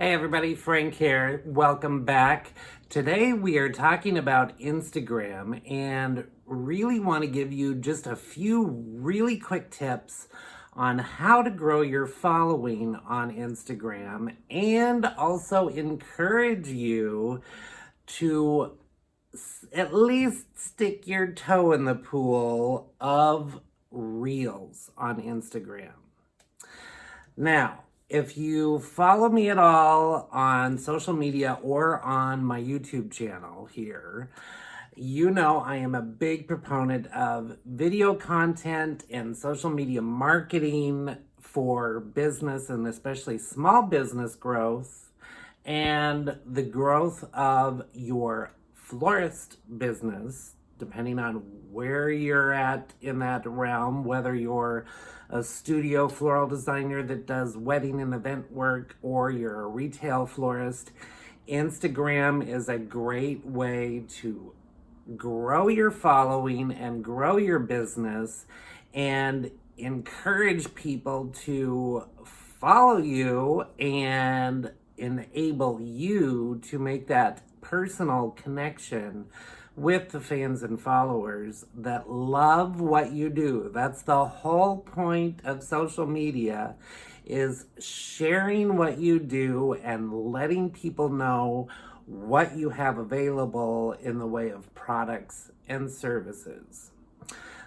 Hey everybody, Frank here. Welcome back. Today we are talking about Instagram and really want to give you just a few really quick tips on how to grow your following on Instagram and also encourage you to at least stick your toe in the pool of Reels on Instagram. Now, if you follow me at all on social media or on my YouTube channel here, you know I am a big proponent of video content and social media marketing for business and especially small business growth and the growth of your florist business, depending on where you're at in that realm, whether you're a studio floral designer that does wedding and event work or you're a retail florist. Instagram is a great way to grow your following and grow your business and encourage people to follow you and enable you to make that personal connection with the fans and followers that love what you do. That's the whole point of social media, is sharing what you do and letting people know what you have available in the way of products and services.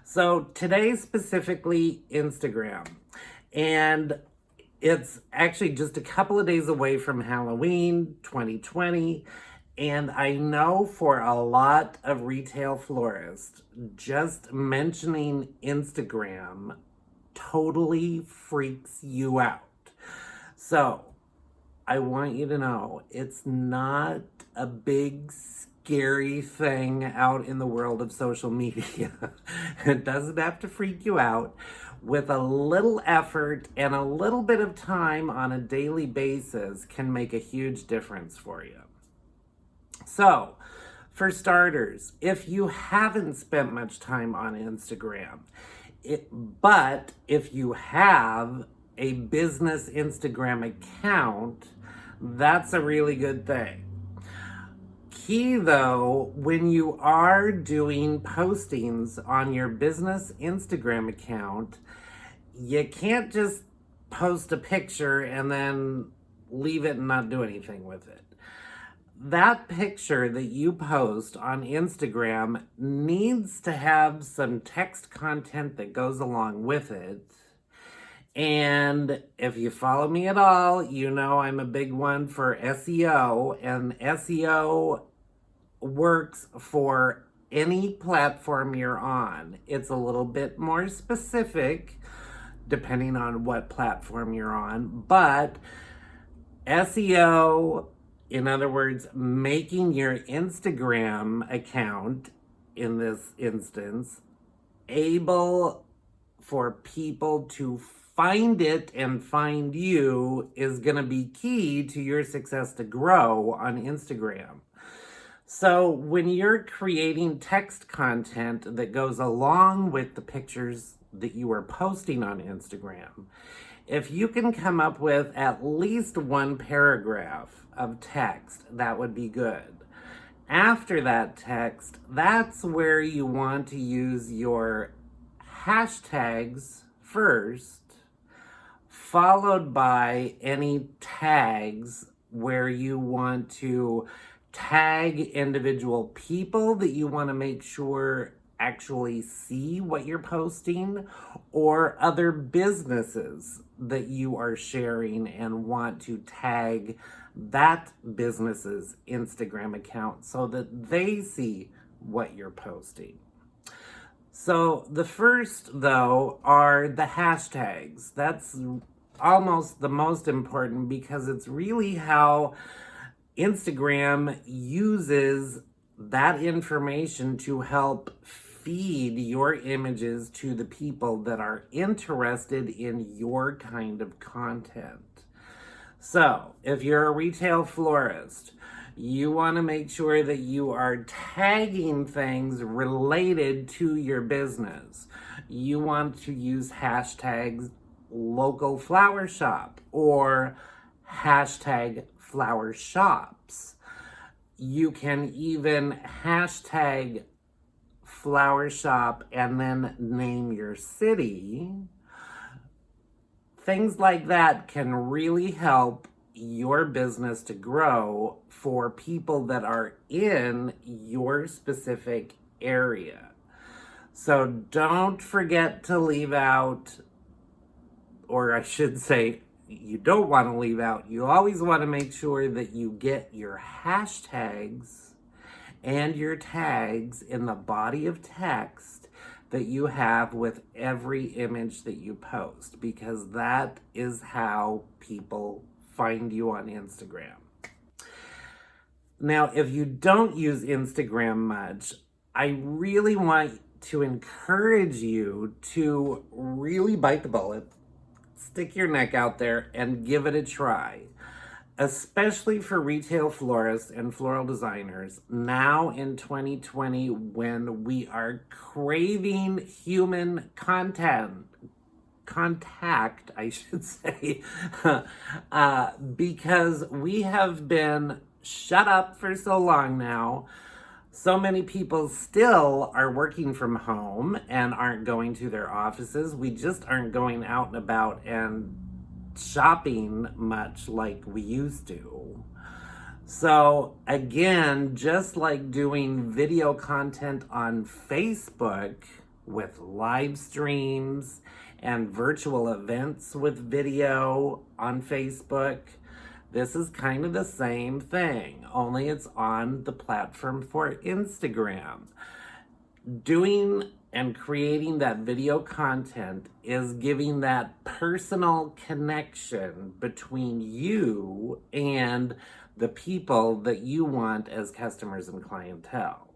So today specifically Instagram, and it's actually just a couple of days away from Halloween 2020. And I know for a lot of retail florists, just mentioning Instagram totally freaks you out. So I want you to know it's not a big, scary thing out in the world of social media. It doesn't have to freak you out. With a little effort and a little bit of time on a daily basis can make a huge difference for you. So, for starters, if you haven't spent much time on Instagram, but if you have a business Instagram account, that's a really good thing. Key though, when you are doing postings on your business Instagram account, you can't just post a picture and then leave it and not do anything with it. That picture that you post on Instagram needs to have some text content that goes along with it. And if you follow me at all, you know I'm a big one for SEO, and SEO works for any platform you're on. It's a little bit more specific depending on what platform you're on, but SEO, in other words, making your Instagram account, in this instance, able for people to find it and find you is going to be key to your success to grow on Instagram. So when you're creating text content that goes along with the pictures that you are posting on Instagram, if you can come up with at least one paragraph of text, that would be good. After that text, that's where you want to use your hashtags first, followed by any tags where you want to tag individual people that you want to make sure actually see what you're posting, or other businesses that you are sharing and want to tag that business's Instagram account so that they see what you're posting. So the first, though, are the hashtags. That's almost the most important because it's really how Instagram uses that information to help feed your images to the people that are interested in your kind of content. So, if you're a retail florist, you want to make sure that you are tagging things related to your business. You want to use hashtags local flower shop or hashtag flower shops. You can even hashtag flower shop and then name your city. Things like that can really help your business to grow for people that are in your specific area. So don't forget to leave out, or I should say, you don't want to leave out. You always want to make sure that you get your hashtags and your tags in the body of text that you have with every image that you post, because that is how people find you on Instagram. Now, if you don't use Instagram much, I really want to encourage you to really bite the bullet, stick your neck out there, and give it a try. Especially for retail florists and floral designers, now in 2020, when we are craving human contact, I should say, because we have been shut up for so long now. So many people still are working from home and aren't going to their offices. We just aren't going out and about and shopping much like we used to. So again, just like doing video content on Facebook with live streams and virtual events with video on Facebook, this is kind of the same thing, only it's on the platform for Instagram. Doing and creating that video content is giving that personal connection between you and the people that you want as customers and clientele.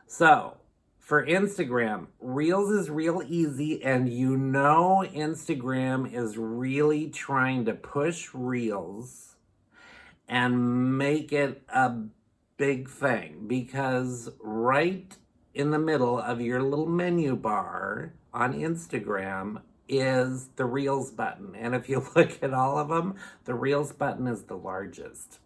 So, for Instagram, Reels is real easy, and you know Instagram is really trying to push Reels and make it a big thing, because right in the middle of your little menu bar on Instagram is the Reels button. And if you look at all of them, the Reels button is the largest.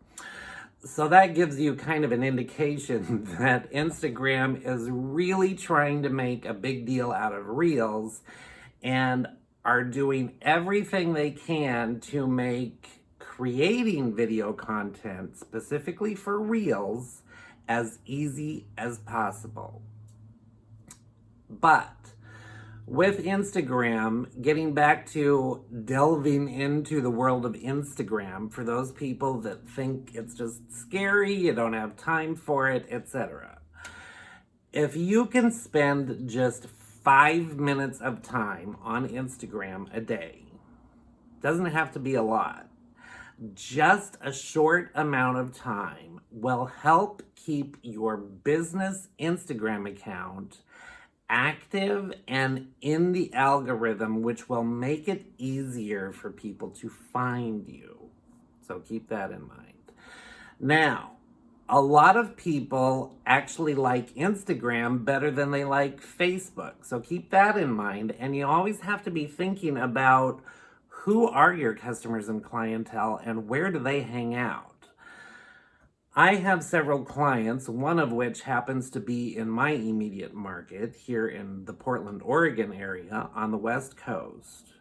So that gives you kind of an indication that Instagram is really trying to make a big deal out of Reels and are doing everything they can to make creating video content specifically for Reels as easy as possible. But with Instagram, getting back to delving into the world of Instagram, for those people that think it's just scary, you don't have time for it, etc. If you can spend just 5 minutes of time on Instagram a day, doesn't have to be a lot, just a short amount of time will help keep your business Instagram account active and in the algorithm, which will make it easier for people to find you. So keep that in mind. Now, a lot of people actually like Instagram better than they like Facebook. So keep that in mind. And you always have to be thinking about who are your customers and clientele and where do they hang out. I have several clients, one of which happens to be in my immediate market here in the Portland, Oregon area on the West Coast.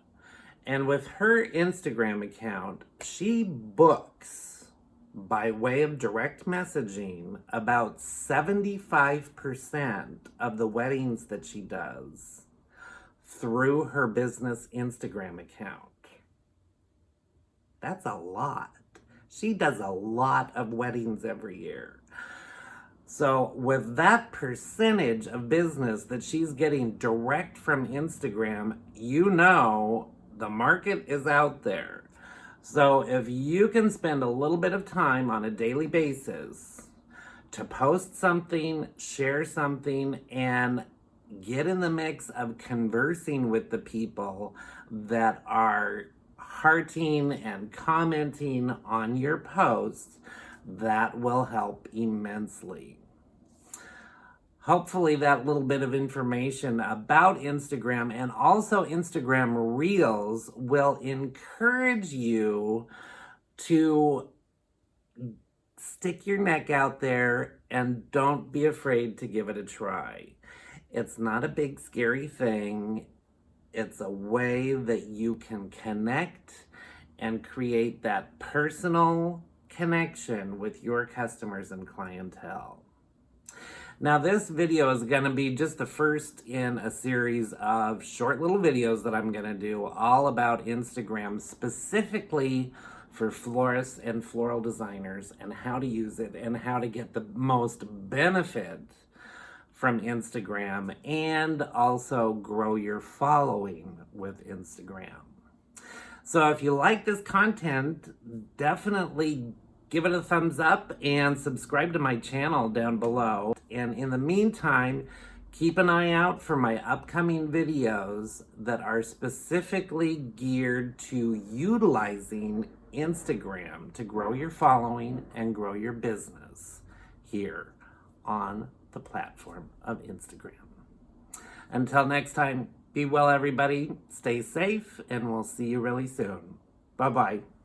And with her Instagram account, she books, by way of direct messaging, about 75% of the weddings that she does through her business Instagram account. That's a lot. She does a lot of weddings every year. So with that percentage of business that she's getting direct from Instagram, you know the market is out there. So if you can spend a little bit of time on a daily basis to post something, share something, and get in the mix of conversing with the people that are hearting and commenting on your posts, that will help immensely. Hopefully that little bit of information about Instagram and also Instagram Reels will encourage you to stick your neck out there and don't be afraid to give it a try. It's not a big scary thing. It's a way that you can connect and create that personal connection with your customers and clientele. Now, this video is going to be just the first in a series of short little videos that I'm going to do all about Instagram, specifically for florists and floral designers, and how to use it and how to get the most benefit from Instagram and also grow your following with Instagram. So if you like this content, definitely give it a thumbs up and subscribe to my channel down below. And in the meantime, keep an eye out for my upcoming videos that are specifically geared to utilizing Instagram to grow your following and grow your business here on the platform of Instagram. Until next time, be well, everybody. Stay safe, and we'll see you really soon. Bye-bye.